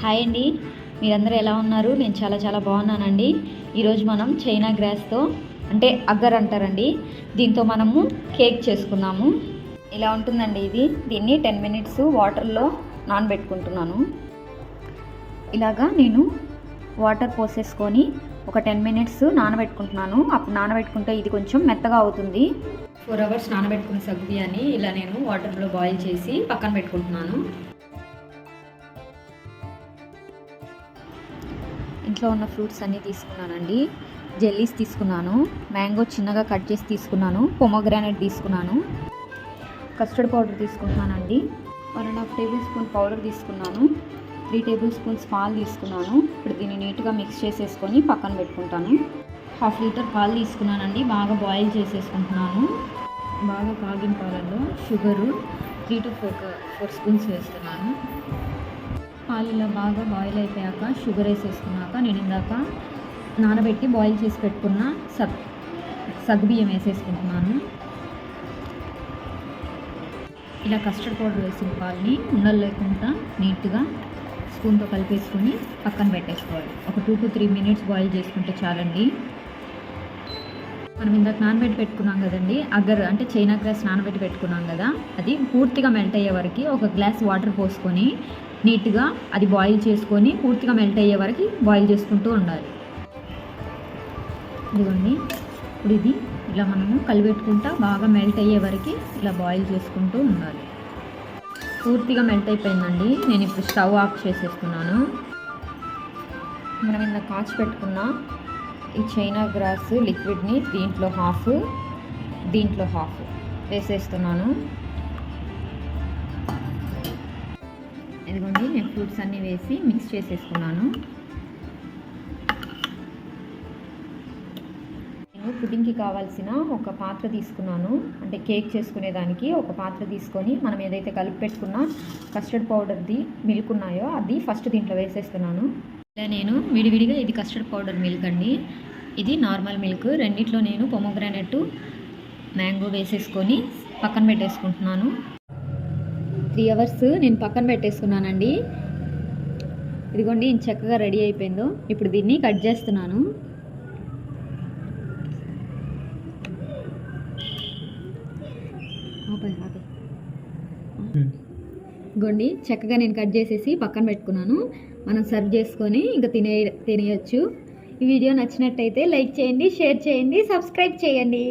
Hi అండి, మీరందరూ ఎలా ఉన్నారు? నేను చాలా బాగున్నానండి. ఈరోజు మనం చైనా గ్రాస్తో అంటే అగ్గర్ అంటారండి, దీంతో మనము కేక్ చేసుకున్నాము. ఇలా ఉంటుందండి దీన్ని 10 మినిట్స్ వాటర్లో నానబెట్టుకుంటున్నాను. ఇలాగా నేను వాటర్ పోసేసుకొని ఒక 10 మినిట్స్ నానబెట్టుకుంటున్నాను. అప్పుడు నానబెట్టుకుంటే ఇది కొంచెం మెత్తగా అవుతుంది. 4 అవర్స్ నానబెట్టుకున్న సగ్గుబియ్యాన్ని ఇలా నేను వాటర్లో బాయిల్ చేసి పక్కన పెట్టుకుంటున్నాను. ఇంట్లో ఉన్న ఫ్రూట్స్ అన్నీ తీసుకున్నానండి. జెల్లీస్ తీసుకున్నాను, మ్యాంగో చిన్నగా కట్ చేసి తీసుకున్నాను, పొమోగ్రానైట్ తీసుకున్నాను, కస్టర్డ్ పౌడర్ తీసుకుంటున్నానండి. 1.5 టేబుల్ స్పూన్ పౌడర్ తీసుకున్నాను, 3 టేబుల్ స్పూన్స్ పాలు తీసుకున్నాను. ఇప్పుడు దీన్ని నీట్గా మిక్స్ చేసేసుకొని పక్కన పెట్టుకుంటాను. 1/2 లీటర్ పాలు తీసుకున్నానండి, బాగా బాయిల్ చేసేసుకుంటున్నాను. బాగా కాగిన పాలల్లో షుగరు 3 to 4 స్పూన్స్ వేస్తున్నాను. పాలు ఇలా బాగా బాయిల్ అయిపోయాక షుగర్ వేసేసుకున్నాక నేను ఇందాక నానబెట్టి బాయిల్ చేసి పెట్టుకున్న సగ్గుబియ్యం వేసేసుకుంటున్నాను. ఇలా కస్టర్డ్ పౌడర్ వేసిన పాలని ఉండలు లేకుండా నీట్గా స్పూన్తో కలిపేసుకొని పక్కన పెట్టేసుకోవాలి. ఒక 2 to 3 మినిట్స్ బాయిల్ చేసుకుంటే చాలండి. మనం ఇందాక నానబెట్టి పెట్టుకున్నాం కదండి, అగ్గర్ అంటే చైనా గ్రాస్ నానబెట్టి పెట్టుకున్నాం కదా, అది పూర్తిగా మెల్ట్ అయ్యే వరకు ఒక గ్లాస్ వాటర్ పోసుకొని నీట్గా అది బాయిల్ చేసుకొని పూర్తిగా మెల్ట్ అయ్యే వరకు బాయిల్ చేసుకుంటూ ఉండాలి. ఇదిగోండి, ఇప్పుడు ఇది ఇలా మనము కలిపెట్టుకుంటా బాగా మెల్ట్ అయ్యే వరకు ఇలా బాయిల్ చేసుకుంటూ ఉండాలి. పూర్తిగా మెల్ట్ అయిపోయిందండి. నేను ఇప్పుడు స్టవ్ ఆఫ్ చేసేస్తున్నాను. మనం ఇలా కాచి పెట్టుకున్న ఈ చైనా గ్రాస్ లిక్విడ్ని దీంట్లో హాఫ్ వేసేస్తున్నాను. ఇదిగోండి, నేను ఫ్రూట్స్ అన్నీ వేసి మిక్స్ చేసేసుకున్నాను. నేను పుడింగ్కి కావాల్సిన ఒక పాత్ర తీసుకున్నాను, అంటే కేక్ చేసుకునేదానికి ఒక పాత్ర తీసుకొని మనం ఏదైతే కలిపి పెట్టుకున్న కస్టర్డ్ పౌడర్ది మిల్క్ ఉన్నాయో అది ఫస్ట్ దీంట్లో వేసేస్తున్నాను. ఇలా నేను విడివిడిగా, ఇది కస్టర్డ్ పౌడర్ మిల్క్ అండి, ఇది నార్మల్ మిల్క్, రెండిట్లో నేను పొమోగ్రానైట్ మ్యాంగో వేసేసుకొని పక్కన పెట్టేసుకుంటున్నాను. 3 అవర్స్ నేను పక్కన పెట్టేసుకున్నానండి. ఇదిగోండి, చక్కగా రెడీ అయిపోయిందో. ఇప్పుడు దీన్ని కట్ చేస్తున్నాను. ఇదిగోండి, చక్కగా నేను కట్ చేసేసి పక్కన పెట్టుకున్నాను. మనం సర్వ్ చేసుకొని ఇంకా తినేయచ్చు. ఈ వీడియో నచ్చినట్టయితే లైక్ చేయండి, షేర్ చేయండి, సబ్స్క్రైబ్ చేయండి.